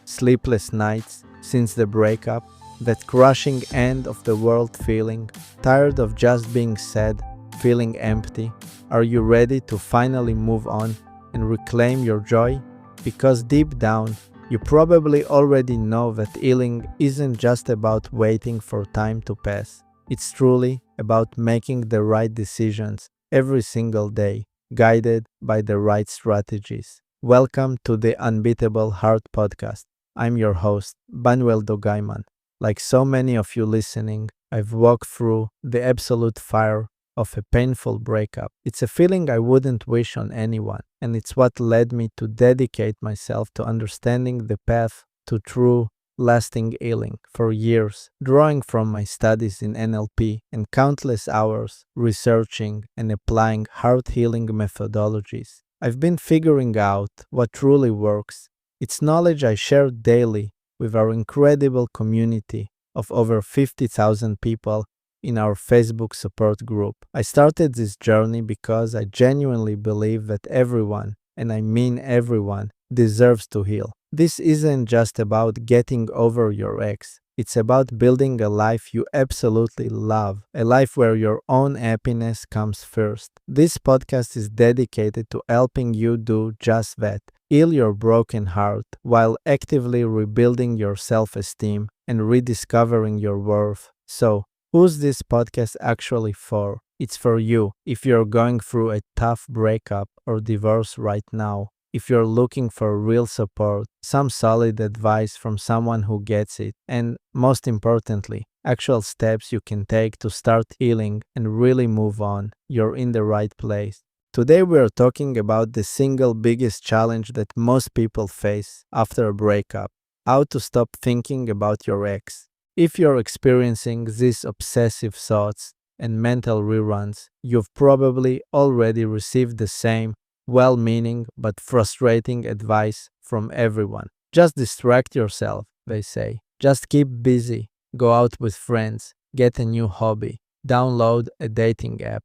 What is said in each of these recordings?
sleepless nights since the breakup, that crushing end of the world feeling, tired of just being sad, feeling empty? Are you ready to finally move on and reclaim your joy? Because deep down, you probably already know that healing isn't just about waiting for time to pass. It's truly about making the right decisions every single day, guided by the right strategies. Welcome to the Unbeatable Heart podcast. I'm your host, Banuel Dogaiman. Like so many of you listening, I've walked through the absolute fire of a painful breakup. It's a feeling I wouldn't wish on anyone, and it's what led me to dedicate myself to understanding the path to true, lasting healing for years, drawing from my studies in NLP and countless hours researching and applying heart healing methodologies. I've been figuring out what truly works. It's knowledge I share daily with our incredible community of over 50,000 people in our Facebook support group. I started this journey because I genuinely believe that everyone, and I mean everyone, deserves to heal. This isn't just about getting over your ex. It's about building a life you absolutely love, a life where your own happiness comes first. This podcast is dedicated to helping you do just that. Heal your broken heart while actively rebuilding your self-esteem and rediscovering your worth. So, who's this podcast actually for? It's for you if you're going through a tough breakup or divorce right now. If you're looking for real support, some solid advice from someone who gets it, and most importantly, actual steps you can take to start healing and really move on, you're in the right place. Today we are talking about the single biggest challenge that most people face after a breakup: how to stop thinking about your ex. If you're experiencing these obsessive thoughts and mental reruns, you've probably already received the same well-meaning but frustrating advice from everyone. Just distract yourself, they say. Just keep busy, go out with friends, get a new hobby, download a dating app.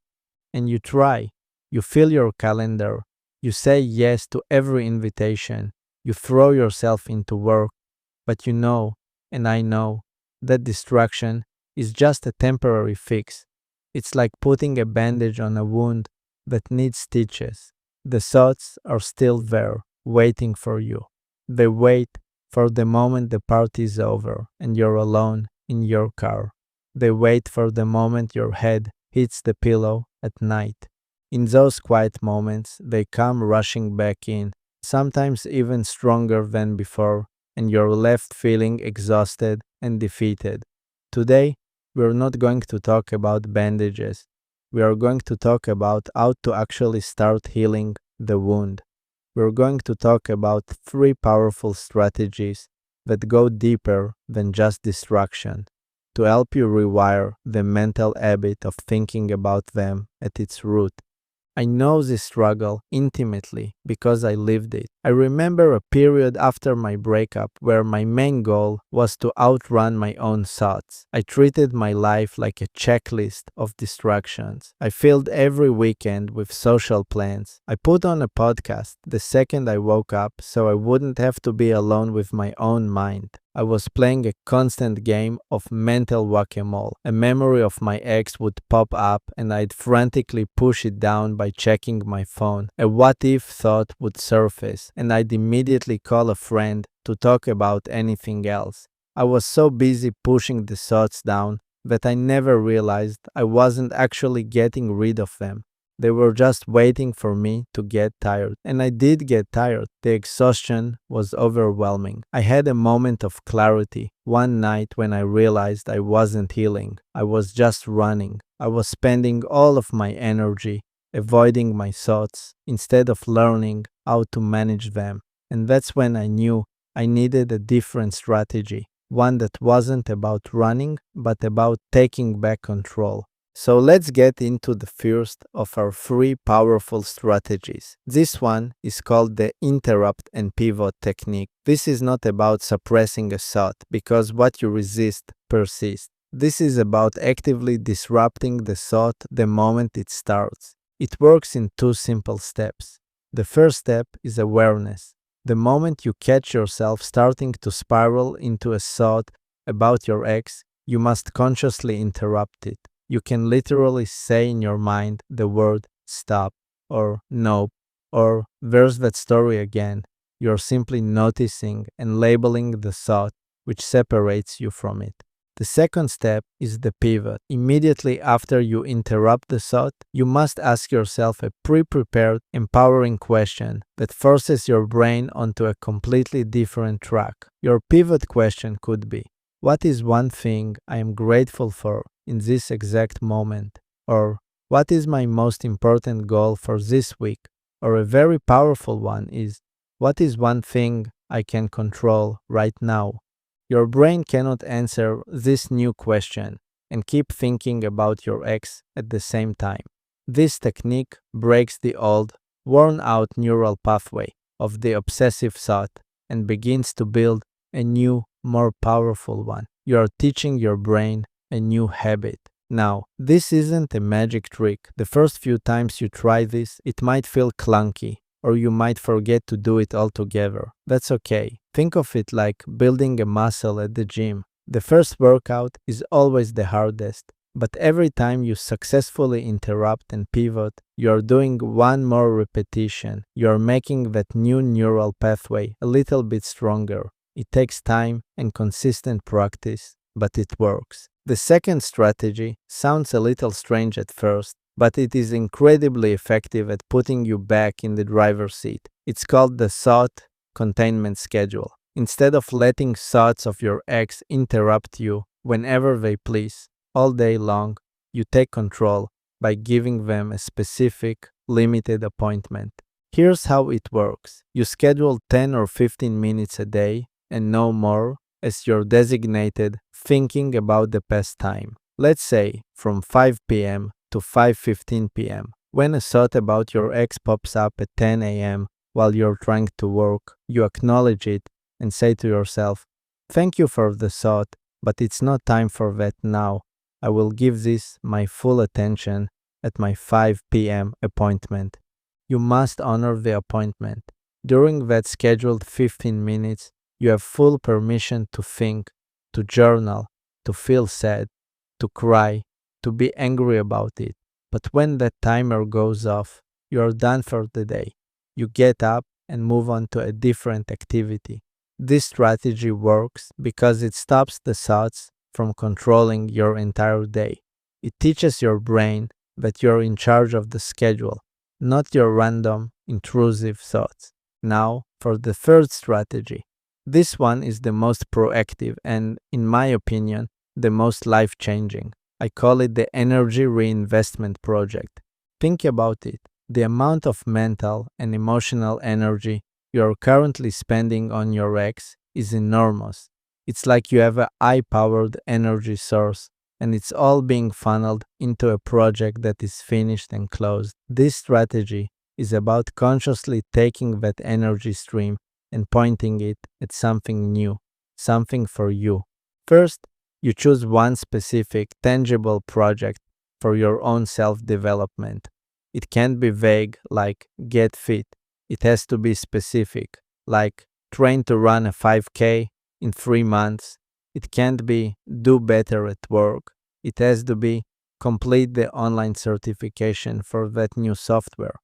And you try. You fill your calendar. You say yes to every invitation. You throw yourself into work. But you know, and I know, that distraction is just a temporary fix. It's like putting a bandage on a wound that needs stitches. The thoughts are still there, waiting for you. They wait for the moment the party is over and you're alone in your car. They wait for the moment your head hits the pillow at night. In those quiet moments, they come rushing back in, sometimes even stronger than before, and you're left feeling exhausted and defeated. Today, we're not going to talk about bandages. We are going to talk about how to actually start healing the wound. We're going to talk about 3 powerful strategies that go deeper than just distraction to help you rewire the mental habit of thinking about them at its root. I know this struggle intimately because I lived it. I remember a period after my breakup where my main goal was to outrun my own thoughts. I treated my life like a checklist of distractions. I filled every weekend with social plans. I put on a podcast the second I woke up so I wouldn't have to be alone with my own mind. I was playing a constant game of mental whack-a-mole. A memory of my ex would pop up and I'd frantically push it down by checking my phone. A what-if thought would surface and I'd immediately call a friend to talk about anything else. I was so busy pushing the thoughts down that I never realized I wasn't actually getting rid of them. They were just waiting for me to get tired. And I did get tired. The exhaustion was overwhelming. I had a moment of clarity one night when I realized I wasn't healing. I was just running. I was spending all of my energy avoiding my thoughts instead of learning how to manage them. And that's when I knew I needed a different strategy. One that wasn't about running, but about taking back control. So let's get into the first of our 3 powerful strategies. This one is called the interrupt and pivot technique. This is not about suppressing a thought because what you resist persists. This is about actively disrupting the thought the moment it starts. It works in 2 simple steps. The first step is awareness. The moment you catch yourself starting to spiral into a thought about your ex, you must consciously interrupt it. You can literally say in your mind the word stop or nope or where's that story again. You're simply noticing and labeling the thought which separates you from it. The second step is the pivot. Immediately after you interrupt the thought, you must ask yourself a pre-prepared, empowering question that forces your brain onto a completely different track. Your pivot question could be, what is one thing I am grateful for in this exact moment? Or, what is my most important goal for this week? Or a very powerful one is, what is one thing I can control right now? Your brain cannot answer this new question and keep thinking about your ex at the same time. This technique breaks the old, worn out neural pathway of the obsessive thought and begins to build a new, more powerful one. You are teaching your brain a new habit. Now, this isn't a magic trick. The first few times you try this, it might feel clunky, or you might forget to do it altogether. That's okay. Think of it like building a muscle at the gym. The first workout is always the hardest, but every time you successfully interrupt and pivot, you're doing one more repetition. You're making that new neural pathway a little bit stronger. It takes time and consistent practice, but it works. The second strategy sounds a little strange at first, but it is incredibly effective at putting you back in the driver's seat. It's called the thought containment schedule. Instead of letting thoughts of your ex interrupt you whenever they please, all day long, you take control by giving them a specific, limited appointment. Here's how it works. You schedule 10 or 15 minutes a day and no more as your designated thinking about the past time. Let's say from 5 p.m. to 5:15 p.m. When a thought about your ex pops up at 10 a.m. while you're trying to work, you acknowledge it and say to yourself, "Thank you for the thought, but it's not time for that now. I will give this my full attention at my 5 p.m. appointment." You must honor the appointment. During that scheduled 15 minutes, you have full permission to think, to journal, to feel sad, to cry, to be angry about it. But when that timer goes off, you are done for the day. You get up and move on to a different activity. This strategy works because it stops the thoughts from controlling your entire day. It teaches your brain that you're in charge of the schedule, not your random, intrusive thoughts. Now, for the third strategy. This one is the most proactive and, in my opinion, the most life-changing. I call it the energy reinvestment project. Think about it. The amount of mental and emotional energy you are currently spending on your ex is enormous. It's like you have a high-powered energy source and it's all being funneled into a project that is finished and closed. This strategy is about consciously taking that energy stream and pointing it at something new, something for you. First, you choose one specific, tangible project for your own self-development. It can't be vague like get fit. It has to be specific, like train to run a 5K in 3 months. It can't be do better at work. It has to be complete the online certification for that new software.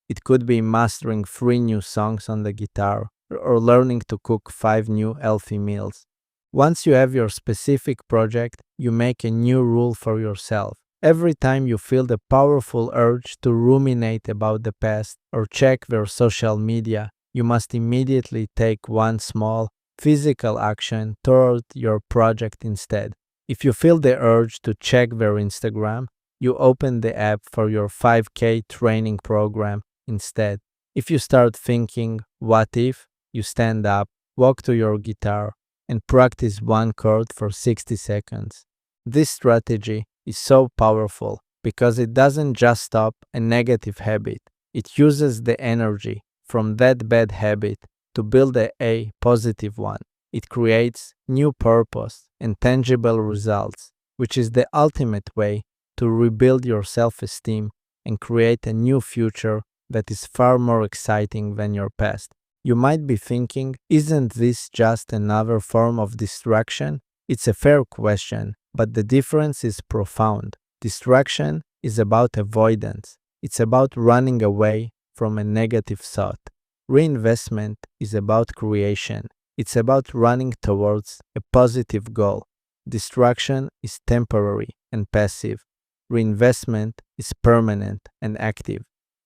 It could be mastering 3 new songs on the guitar or learning to cook 5 new healthy meals. Once you have your specific project, you make a new rule for yourself. Every time you feel the powerful urge to ruminate about the past or check your social media, you must immediately take one small, physical action toward your project instead. If you feel the urge to check their Instagram, you open the app for your 5K training program instead. If you start thinking, what if, you stand up, walk to your guitar, and practice one chord for 60 seconds. This strategy is so powerful because it doesn't just stop a negative habit. It uses the energy from that bad habit to build a positive one. It creates new purpose and tangible results, which is the ultimate way to rebuild your self-esteem and create a new future that is far more exciting than your past. You might be thinking, isn't this just another form of distraction? It's a fair question, but the difference is profound. Distraction is about avoidance. It's about running away from a negative thought. Reinvestment is about creation. It's about running towards a positive goal. Distraction is temporary and passive. Reinvestment is permanent and active.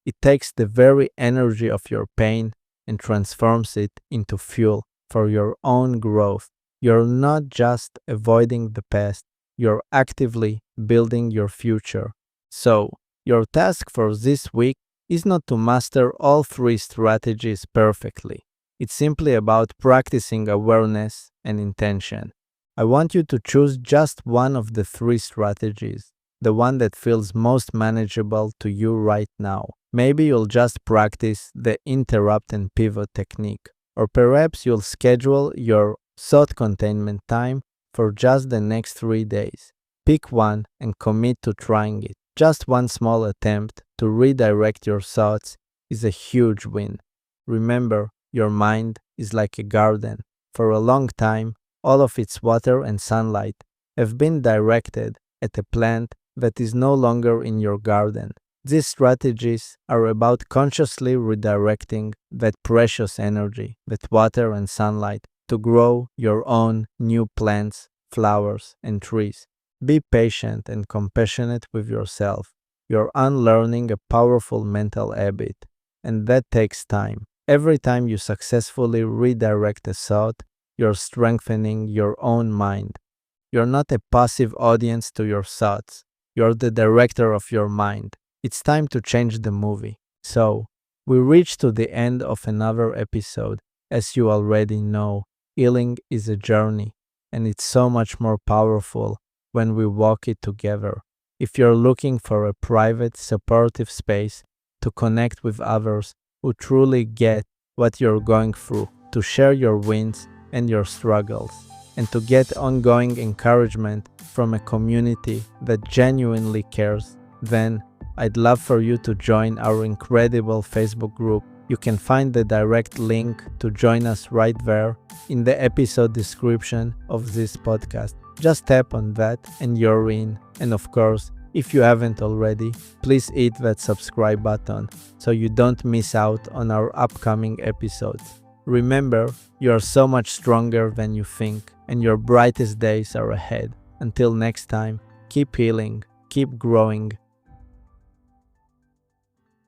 It takes the very energy of your pain and transforms it into fuel for your own growth. You're not just avoiding the past, you're actively building your future. So, your task for this week is not to master all three strategies perfectly. It's simply about practicing awareness and intention. I want you to choose just one of the three strategies, the one that feels most manageable to you right now. Maybe you'll just practice the interrupt and pivot technique, or perhaps you'll schedule your thought containment time for just the next 3 days. Pick one and commit to trying it. Just one small attempt to redirect your thoughts is a huge win. Remember, your mind is like a garden. For a long time, all of its water and sunlight have been directed at a plant that is no longer in your garden. These strategies are about consciously redirecting that precious energy, that water and sunlight, to grow your own new plants, flowers, and trees. Be patient and compassionate with yourself. You're unlearning a powerful mental habit, and that takes time. Every time you successfully redirect a thought, you're strengthening your own mind. You're not a passive audience to your thoughts. You're the director of your mind. It's time to change the movie. So, we reach to the end of another episode. As you already know, healing is a journey, and it's so much more powerful when we walk it together. If you're looking for a private, supportive space to connect with others who truly get what you're going through, to share your wins and your struggles, and to get ongoing encouragement from a community that genuinely cares, then I'd love for you to join our incredible Facebook group. You can find the direct link to join us right there in the episode description of this podcast. Just tap on that and you're in. And of course, if you haven't already, please hit that subscribe button so you don't miss out on our upcoming episodes. Remember, you are so much stronger than you think, and your brightest days are ahead. Until next time, keep healing, keep growing,